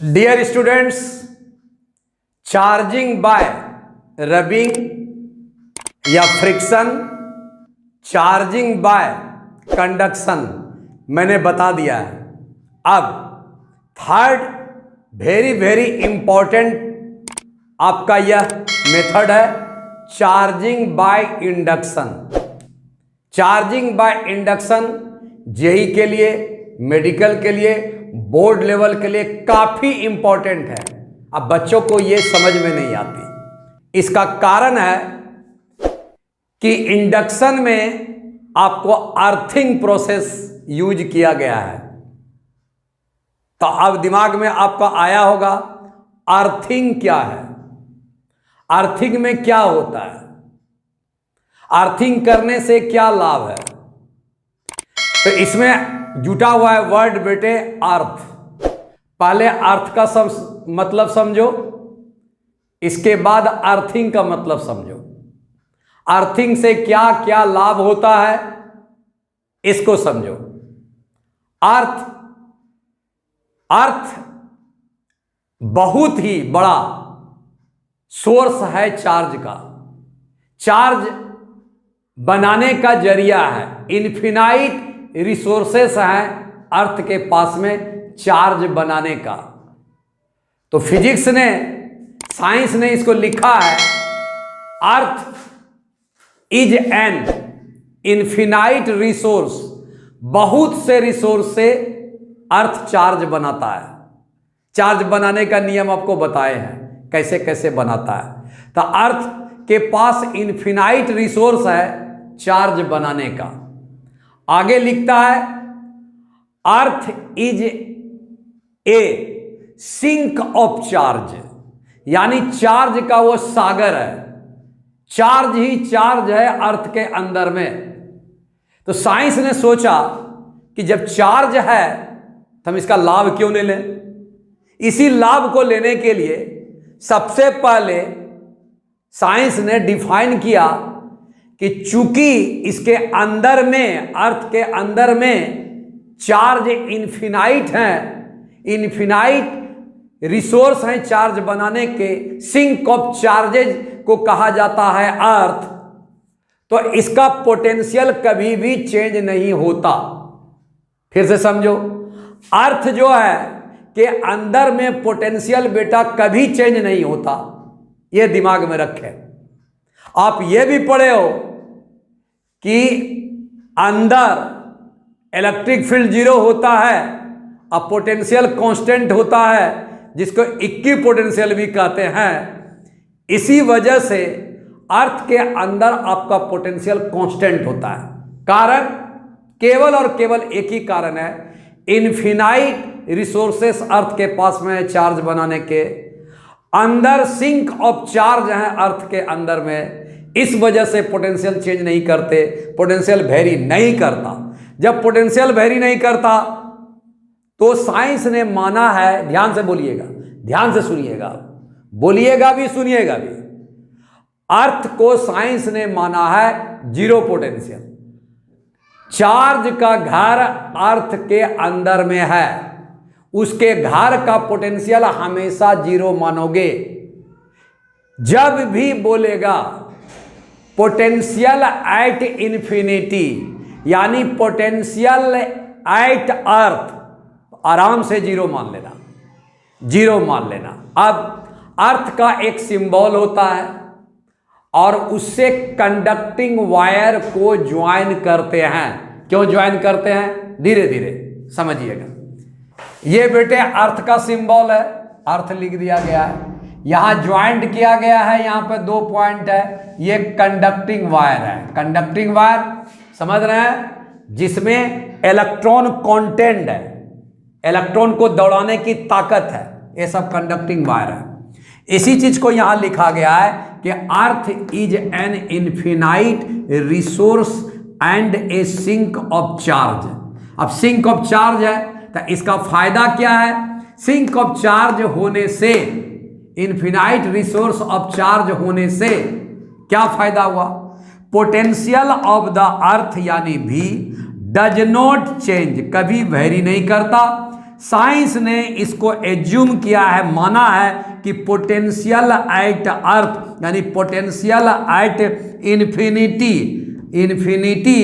Dear students, charging by rubbing या friction, charging by conduction मैंने बता दिया है। अब थर्ड वेरी इंपॉर्टेंट आपका यह मेथड है charging by induction. Charging by induction JEE के लिए, मेडिकल के लिए, बोर्ड लेवल के लिए काफी इंपॉर्टेंट है। अब बच्चों को यह समझ में नहीं आती। इसका कारण है कि इंडक्शन में आपको अर्थिंग प्रोसेस यूज किया गया है। तो अब दिमाग में आपका आया होगा अर्थिंग क्या है, अर्थिंग में क्या होता है, अर्थिंग करने से क्या लाभ है। तो इसमें जुटा हुआ है वर्ड बेटे अर्थ। पहले अर्थ का मतलब समझो, इसके बाद अर्थिंग का मतलब समझो। अर्थिंग से क्या क्या लाभ होता है इसको समझो। अर्थ बहुत ही बड़ा सोर्स है चार्ज का, चार्ज बनाने का जरिया है। इनफिनाइट रिसोर्सेस हैं अर्थ के पास में चार्ज बनाने का। तो फिजिक्स ने, साइंस ने इसको लिखा है earth is an infinite resource. बहुत से रिसोर्स से अर्थ चार्ज बनाता है। चार्ज बनाने का नियम आपको बताए हैं कैसे कैसे बनाता है। तो अर्थ के पास इनफिनाइट रिसोर्स है चार्ज बनाने का। आगे लिखता है earth is a sink of charge, यानी चार्ज का वो सागर है। चार्ज ही चार्ज है अर्थ के अंदर में। तो साइंस ने सोचा कि जब चार्ज है तो हम इसका लाभ क्यों नहीं लें। इसी लाभ को लेने के लिए सबसे पहले साइंस ने डिफाइन किया कि चूंकि इसके अंदर में, अर्थ के अंदर में चार्ज इनफिनाइट हैं, इनफिनाइट रिसोर्स हैं चार्ज बनाने के, सिंक ऑफ चार्जेज को कहा जाता है अर्थ। तो इसका पोटेंशियल कभी भी चेंज नहीं होता। फिर से समझो, अर्थ जो है के अंदर में पोटेंशियल बेटा कभी चेंज नहीं होता। यह दिमाग में रखें। आप यह भी पढ़े हो कि अंदर इलेक्ट्रिक फील्ड जीरो होता है और पोटेंशियल कांस्टेंट होता है, जिसको इक्वी पोटेंशियल भी कहते हैं। इसी वजह से अर्थ के अंदर आपका पोटेंशियल कांस्टेंट होता है। कारण केवल और केवल एक ही कारण है, इनफिनाइट रिसोर्सेस अर्थ के पास में है चार्ज बनाने के। अंदर सिंक ऑफ चार्ज है अर्थ के अंदर में। इस वजह से पोटेंशियल चेंज नहीं करते, पोटेंशियल वेरी नहीं करता। जब पोटेंशियल वेरी नहीं करता तो साइंस ने माना है, ध्यान से बोलिएगा, ध्यान से सुनिएगा, बोलिएगा भी सुनिएगा भी, अर्थ को साइंस ने माना है जीरो पोटेंशियल। चार्ज का घर अर्थ के अंदर में है, उसके घर का पोटेंशियल हमेशा जीरो मानोगे। जब भी बोलेगा पोटेंशियल एट इन्फिनिटी, यानी पोटेंशियल एट अर्थ, आराम से जीरो मान लेना, जीरो मान लेना। अब अर्थ का एक सिंबल होता है और उससे कंडक्टिंग वायर को ज्वाइन करते हैं। क्यों ज्वाइन करते हैं, धीरे धीरे समझिएगा। ये बेटे अर्थ का सिंबल है, अर्थ लिख दिया गया है, यहां ज्वाइंट किया गया है, यहां पे 2 पॉइंट है, ये कंडक्टिंग वायर है। कंडक्टिंग वायर समझ रहे हैं, जिसमें इलेक्ट्रॉन कंटेंट है, इलेक्ट्रॉन को दौड़ाने की ताकत है, ये सब कंडक्टिंग वायर है। इसी चीज को यहां लिखा गया है कि earth is an infinite resource and a sink of charge. अब सिंक ऑफ चार्ज है तो इसका फायदा क्या है, सिंक ऑफ चार्ज होने से, इनफिनाइट रिसोर्स ऑफ चार्ज होने से क्या फायदा हुआ, पोटेंशियल ऑफ द अर्थ यानी भी डज नॉट चेंज, कभी वेरी नहीं करता, साइंस ने इसको एज्यूम किया है, माना है कि पोटेंशियल एट अर्थ यानी पोटेंशियल एट इन्फिनिटी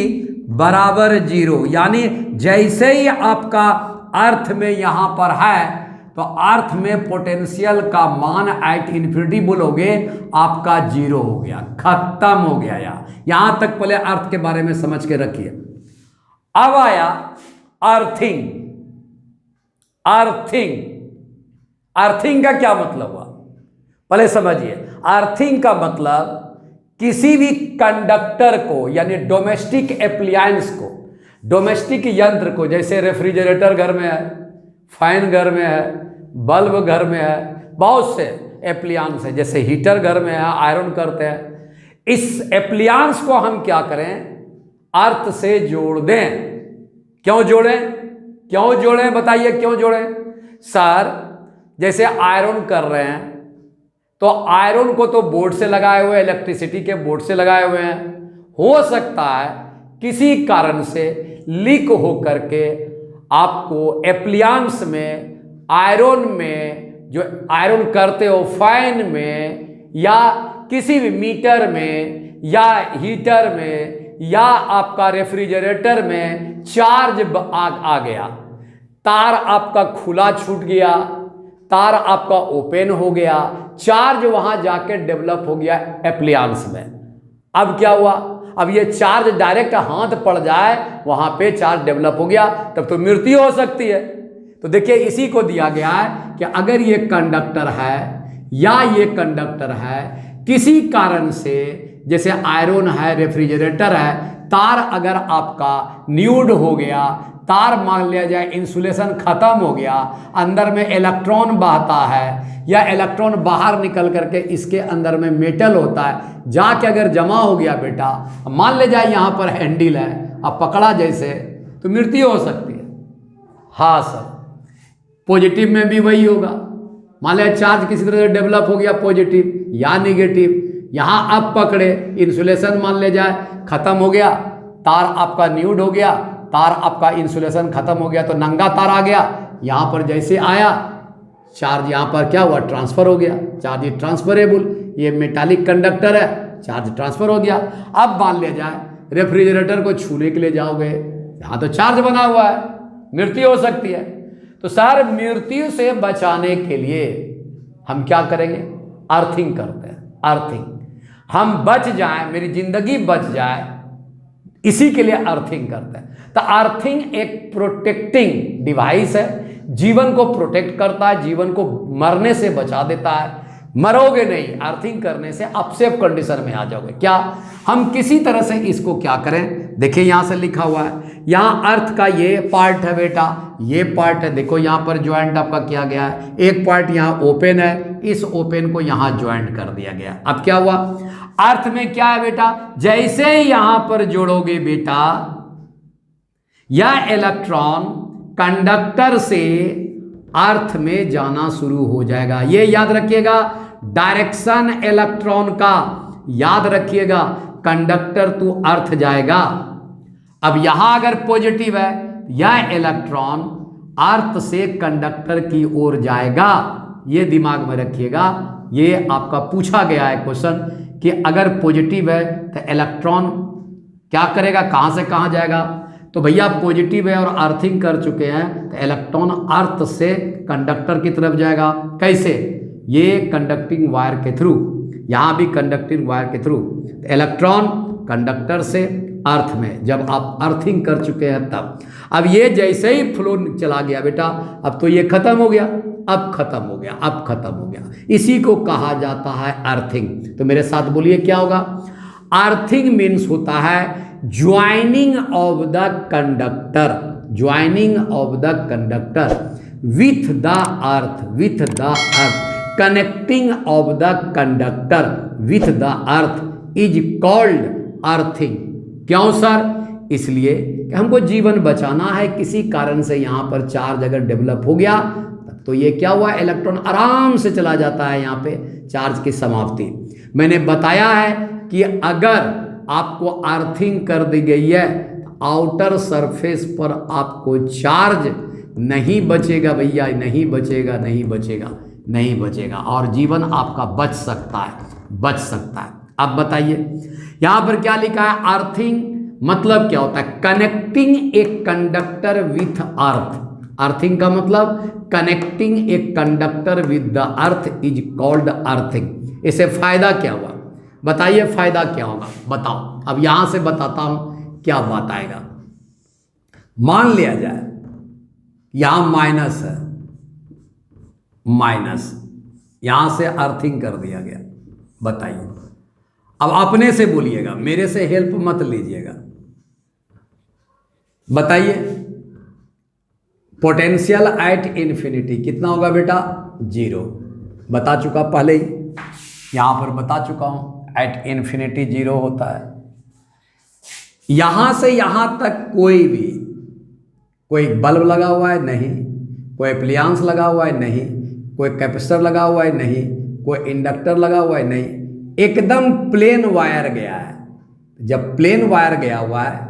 बराबर जीरो, यानी जैसे ही आपका अर्थ में यहां पर है तो अर्थ में पोटेंशियल का मान एट इन्फिनिटी बोलोगे आपका जीरो हो गया, खत्म हो गया। यहां तक पहले अर्थ के बारे में समझ के रखिए। अब आया अर्थिंग। अर्थिंग का क्या मतलब हुआ पहले समझिए। अर्थिंग का मतलब किसी भी कंडक्टर को यानी डोमेस्टिक एप्लायंस को, डोमेस्टिक यंत्र को, जैसे रेफ्रिजरेटर घर में है, फैन घर में है, बल्ब घर में है, बहुत से एप्लायंस है, जैसे हीटर घर में है, आयरन करते हैं। इस एप्लायंस को हम क्या करें, अर्थ से जोड़ दें। क्यों जोड़ें बताइए क्यों जोड़ें। सर जैसे आयरन कर रहे हैं तो आयरन को तो बोर्ड से लगाए हुए, इलेक्ट्रिसिटी के बोर्ड से लगाए हुए हैं, हो सकता है किसी कारण से लीक हो करके आपको एप्लायंस में, आयरन में, जो आयरन करते हो फैन में या किसी भी मीटर में या हीटर में या आपका रेफ्रिजरेटर में चार्ज आ गया, तार आपका खुला छूट गया, तार आपका ओपन हो गया, चार्ज वहां जाके डेवलप हो गया एप्लायंस में। अब क्या हुआ, अब ये चार्ज डायरेक्ट हाथ पड़ जाए, वहां पे चार्ज डेवलप हो गया, तब तो मृत्यु हो सकती है। तो देखिए इसी को दिया गया है कि अगर ये कंडक्टर है या ये कंडक्टर है, किसी कारण से जैसे आयरन है, रेफ्रिजरेटर है, तार अगर आपका न्यूड हो गया, तार मान लिया जाए इंसुलेशन खत्म हो गया, अंदर में इलेक्ट्रॉन बहता है या इलेक्ट्रॉन बाहर निकल करके इसके अंदर में मेटल होता है, जाके अगर जमा हो गया बेटा, मान ले जाए यहाँ पर हैंडल है, अब पकड़ा जैसे, तो मृत्यु हो सकती है। हाँ सर, पॉजिटिव में भी वही होगा। मान लिया चार्ज किसी तरह से डेवलप हो गया पॉजिटिव या निगेटिव, यहाँ अब पकड़े, इंसुलेशन मान ले जाए खत्म हो गया, तार आपका न्यूड हो गया, तार आपका इंसुलेशन खत्म हो गया तो नंगा तार आ गया, यहाँ पर जैसे आया चार्ज, यहाँ पर क्या हुआ, ट्रांसफर हो गया, चार्ज इज ट्रांसफरेबल, ये मेटालिक कंडक्टर है, चार्ज ट्रांसफर हो गया। अब मान लिया जाए रेफ्रिजरेटर को छूने के लिए जाओगे, यहाँ तो चार्ज बना हुआ है, मृत्यु हो सकती है। तो सर मृत्यु से बचाने के लिए हम क्या करेंगे, अर्थिंग करते हैं। अर्थिंग, हम बच जाएं, मेरी जिंदगी बच जाए, इसी के लिए अर्थिंग करते हैं। तो अर्थिंग एक प्रोटेक्टिंग डिवाइस है, जीवन को प्रोटेक्ट करता है, जीवन को मरने से बचा देता है। मरोगे नहीं, अर्थिंग करने से आप सेफ कंडीशन में आ जाओगे। क्या हम किसी तरह से इसको क्या करें, देखिए यहां से लिखा हुआ है, यहाँ अर्थ का ये पार्ट है बेटा, ये पार्ट है, देखो यहाँ पर ज्वाइंट आपका किया गया है, एक पार्ट यहाँ ओपन है, इस ओपन को यहाँ ज्वाइंट कर दिया गया। अब क्या हुआ, अर्थ में क्या है बेटा, जैसे ही यहां पर जोड़ोगे बेटा, यह इलेक्ट्रॉन कंडक्टर से अर्थ में जाना शुरू हो जाएगा। ये याद रखिएगा, डायरेक्शन इलेक्ट्रॉन का याद रखिएगा, कंडक्टर टू अर्थ जाएगा। अब यहां अगर पॉजिटिव है, यह इलेक्ट्रॉन अर्थ से कंडक्टर की ओर जाएगा, ये दिमाग में रखिएगा। ये आपका पूछा गया है क्वेश्चन कि अगर पॉजिटिव है तो इलेक्ट्रॉन क्या करेगा, कहां से कहां जाएगा। तो भैया पॉजिटिव है और अर्थिंग कर चुके हैं तो इलेक्ट्रॉन अर्थ से कंडक्टर की तरफ जाएगा। कैसे, ये कंडक्टिंग वायर के थ्रू, यहां भी कंडक्टिंग वायर के थ्रू, इलेक्ट्रॉन कंडक्टर से अर्थ में, जब आप अर्थिंग कर चुके हैं तब। अब ये जैसे ही फ्लो चला गया बेटा, अब तो ये खत्म हो गया, अब खत्म हो गया, अब खत्म हो गया, इसी को कहा जाता है अर्थिंग। तो मेरे साथ बोलिए क्या होगा, अर्थिंग मीन्स होता है joining of the conductor, joining of the conductor with the earth, with the earth, connecting of the conductor with the earth is called earthing. क्यों सर, इसलिए कि हमको जीवन बचाना है, किसी कारण से यहाँ पर चार्ज अगर डेवलप हो गया तब तो ये क्या हुआ, इलेक्ट्रॉन आराम से चला जाता है यहाँ पे, चार्ज की समाप्ति। मैंने बताया है कि अगर आपको अर्थिंग कर दी गई है, आउटर सरफेस पर आपको चार्ज नहीं बचेगा भैया, नहीं बचेगा, नहीं बचेगा, नहीं बचेगा, और जीवन आपका बच सकता है, बच सकता है। अब बताइए यहां पर क्या लिखा है, अर्थिंग मतलब क्या होता है, connecting a conductor with earth. Earthing का मतलब connecting a conductor with the earth is called earthing. इससे फायदा क्या हुआ, बताइए फायदा क्या होगा, बताओ। अब यहां से बताता हूं क्या बात आएगा। मान लिया जाए यहां माइनस है, माइनस, यहां से अर्थिंग कर दिया गया। बताइए, अब अपने से बोलिएगा, मेरे से हेल्प मत लीजिएगा। बताइए पोटेंशियल एट इन्फिनिटी कितना होगा बेटा, 0। बता चुका पहले ही, यहां पर बता चुका हूं, एट इन्फिनिटी 0 होता है। यहां से यहां तक कोई बल्ब लगा हुआ है नहीं, कोई एप्लियंस लगा हुआ है नहीं, कोई कैपेसिटर लगा हुआ है नहीं, कोई इंडक्टर लगा हुआ है नहीं, एकदम प्लेन वायर गया है। जब प्लेन वायर गया हुआ है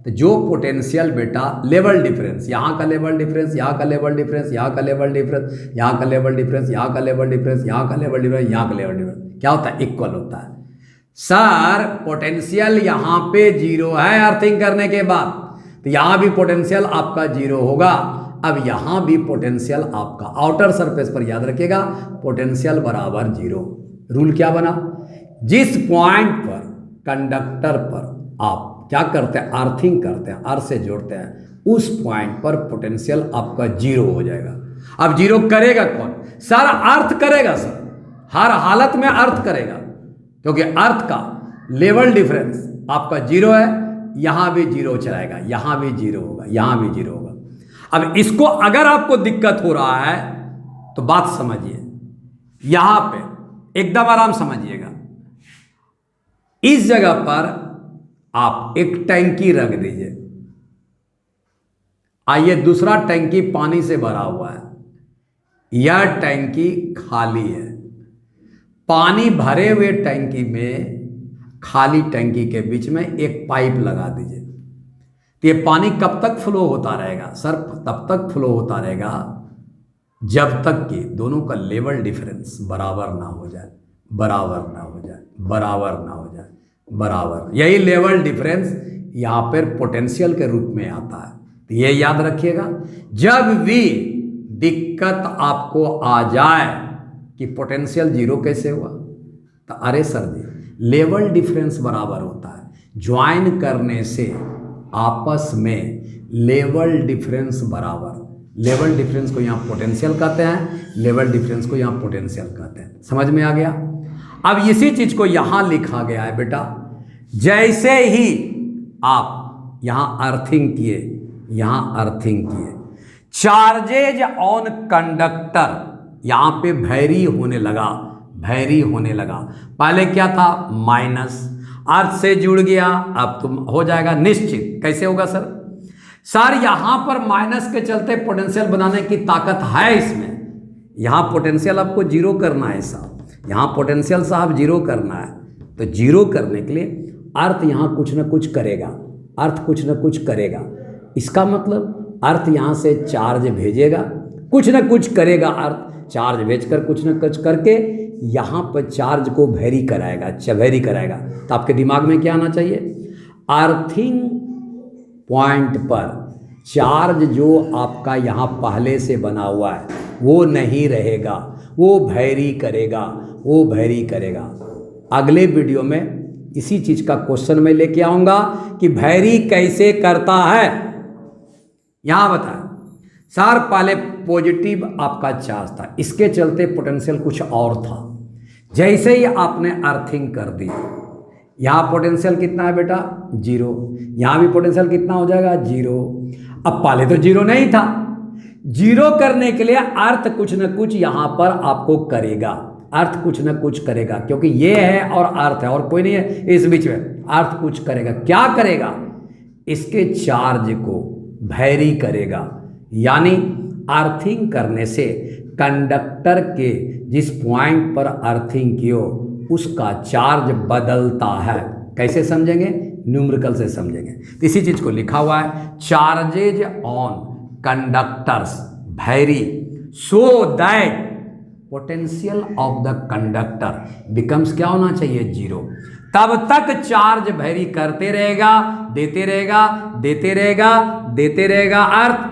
तो जो पोटेंशियल बेटा लेवल डिफरेंस, यहाँ का लेवल डिफरेंस, यहाँ का लेवल डिफरेंस, यहाँ का लेवल डिफरेंस, यहाँ का लेवल डिफरेंस, यहाँ का लेवल डिफरेंस, यहाँ का लेवल डिफरेंस, यहाँ का लेवल डिफरेंस क्या होता है, इक्वल होता है। सर पोटेंशियल यहाँ पे 0 है अर्थिंग करने के बाद, तो यहाँ भी पोटेंशियल आपका 0 होगा। अब यहाँ भी पोटेंशियल आपका आउटर सरफेस पर याद रखिएगा, पोटेंशियल बराबर 0। रूल क्या बना, जिस पॉइंट पर कंडक्टर पर आप क्या करते हैं, अर्थिंग करते हैं, अर्थ से जोड़ते हैं, उस पॉइंट पर पोटेंशियल आपका 0 हो जाएगा। अब 0 करेगा कौन, सर अर्थ करेगा, सर हर हालत में अर्थ करेगा, क्योंकि अर्थ का लेवल डिफरेंस आपका 0 है, यहां भी 0 चलाएगा, यहां भी 0 होगा, यहां भी 0 होगा। अब इसको अगर आपको दिक्कत हो रहा है तो बात समझिए, यहां पे एकदम आराम समझिएगा, इस जगह पर आप एक टैंकी रख दीजिए। आइए दूसरा टैंकी पानी से भरा हुआ है, यह टैंकी खाली है। पानी भरे हुए टैंकी में, खाली टैंकी के बीच में एक पाइप लगा दीजिए। तो ये पानी कब तक फ्लो होता रहेगा, सर तब तक फ्लो होता रहेगा जब तक कि दोनों का लेवल डिफरेंस बराबर ना हो जाए, बराबर ना हो जाए, बराबर ना हो जाए, बराबर। यही लेवल डिफरेंस यहाँ पर पोटेंशियल के रूप में आता है। तो ये याद रखिएगा, जब भी दिक्कत आपको आ जाए कि पोटेंशियल 0 कैसे हुआ, तो अरे सर जी लेवल डिफरेंस बराबर होता है, ज्वाइन करने से आपस में लेवल डिफरेंस बराबर, लेवल डिफरेंस को यहाँ पोटेंशियल कहते हैं, लेवल डिफरेंस को यहाँ पोटेंशियल कहते हैं। समझ में आ गया। अब इसी चीज को यहां लिखा गया है बेटा, जैसे ही आप यहां अर्थिंग किए, यहां अर्थिंग किए, चार्जेज ऑन कंडक्टर यहां पे वैरी होने लगा, वैरी होने लगा। पहले क्या था, माइनस, अर्थ से जुड़ गया, अब तुम हो जाएगा निश्चित। कैसे होगा सर, सर यहां पर माइनस के चलते पोटेंशियल बनाने की ताकत है इसमें। यहां पोटेंशियल आपको 0 करना है साहब, यहाँ पोटेंशियल साहब 0 करना है, तो 0 करने के लिए अर्थ यहाँ कुछ न कुछ करेगा, अर्थ कुछ न कुछ करेगा। इसका मतलब अर्थ यहाँ से चार्ज भेजेगा, कुछ न कुछ करेगा, अर्थ चार्ज भेजकर कुछ न कुछ करके यहाँ पर चार्ज को वेरी कराएगा, वेरी कराएगा। तो आपके दिमाग में क्या आना चाहिए, अर्थिंग पॉइंट पर चार्ज जो आपका यहाँ पहले से बना हुआ है वो नहीं रहेगा, वो वेरी करेगा, वो वेरी करेगा। अगले वीडियो में इसी चीज का क्वेश्चन मैं लेके आऊंगा कि वेरी कैसे करता है। यहां बताएं सर, पहले पॉजिटिव आपका चार्ज था, इसके चलते पोटेंशियल कुछ और था। जैसे ही आपने अर्थिंग कर दी, यहां पोटेंशियल कितना है बेटा, 0, यहां भी पोटेंशियल कितना हो जाएगा, 0। अब पहले तो 0 नहीं था, 0 करने के लिए अर्थ कुछ न कुछ यहां पर आपको करेगा, अर्थ कुछ न कुछ करेगा, क्योंकि ये है और अर्थ है और कोई नहीं है इस बीच में। अर्थ कुछ करेगा, क्या करेगा, इसके चार्ज को वैरी करेगा, यानी अर्थिंग करने से कंडक्टर के जिस पॉइंट पर अर्थिंग कियो उसका चार्ज बदलता है। कैसे समझेंगे, न्यूमेरिकल से समझेंगे। इसी चीज को लिखा हुआ है, charges on conductors vary so that potential of the conductor becomes क्या होना चाहिए, जीरो। तब तक चार्ज वैरी करते रहेगा, देते रहेगा, देते रहेगा, देते रहेगा अर्थ,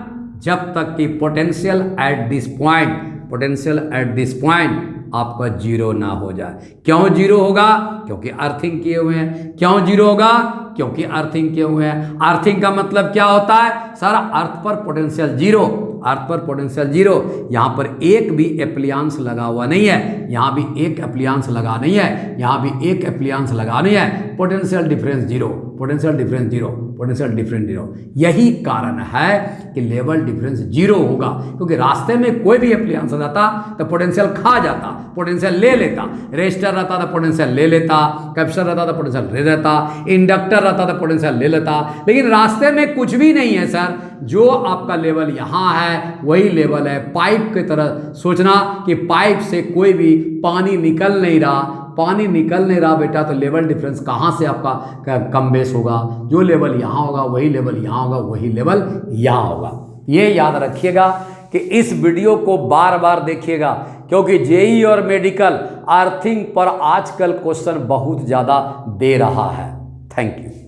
जब तक कि potential at this point, potential at this point आपका जीरो ना हो जाए। क्यों जीरो होगा? क्योंकि अर्थिंग किए हुए हैं। क्यों जीरो होगा? क्योंकि अर्थिंग किए हुए हैं। अर्थिंग का मतलब क्या होता है सर? अर्थ पर पोटेंशियल जीरो, अर्थ पर पोटेंशियल जीरो। यहाँ पर एक भी एप्लियांस लगा हुआ नहीं है, यहाँ भी एक एप्लियांस लगा नहीं है, यहाँ भी एक एप्लियांस लगा नहीं है। Potential difference zero, potential difference zero, potential difference zero. यही कारण है कि लेवल डिफरेंस जीरो होगा, क्योंकि रास्ते में कोई भी एप्लियांस रहता तो पोटेंशियल खा जाता, पोटेंशियल ले लेता। रेजिस्टर रहता तो पोटेंशियल ले लेता, कैपेसिटर रहता तो पोटेंशियल ले लेता, इंडक्टर रहता तो पोटेंशियल ले लेता। लेकिन रास्ते में कुछ भी नहीं है सर। जो आपका लेवल यहाँ है वही लेवल है। पाइप की तरह सोचना कि पाइप से कोई भी पानी निकल नहीं रहा, पानी निकल नहीं रहा बेटा, तो लेवल डिफरेंस कहाँ से आपका कम बेस होगा? जो लेवल यहाँ होगा वही लेवल यहाँ होगा, वही लेवल यहाँ होगा। ये याद रखिएगा कि इस वीडियो को बार बार देखिएगा, क्योंकि जेईई और मेडिकल अर्थिंग पर आजकल क्वेश्चन बहुत ज़्यादा दे रहा है। Thank you.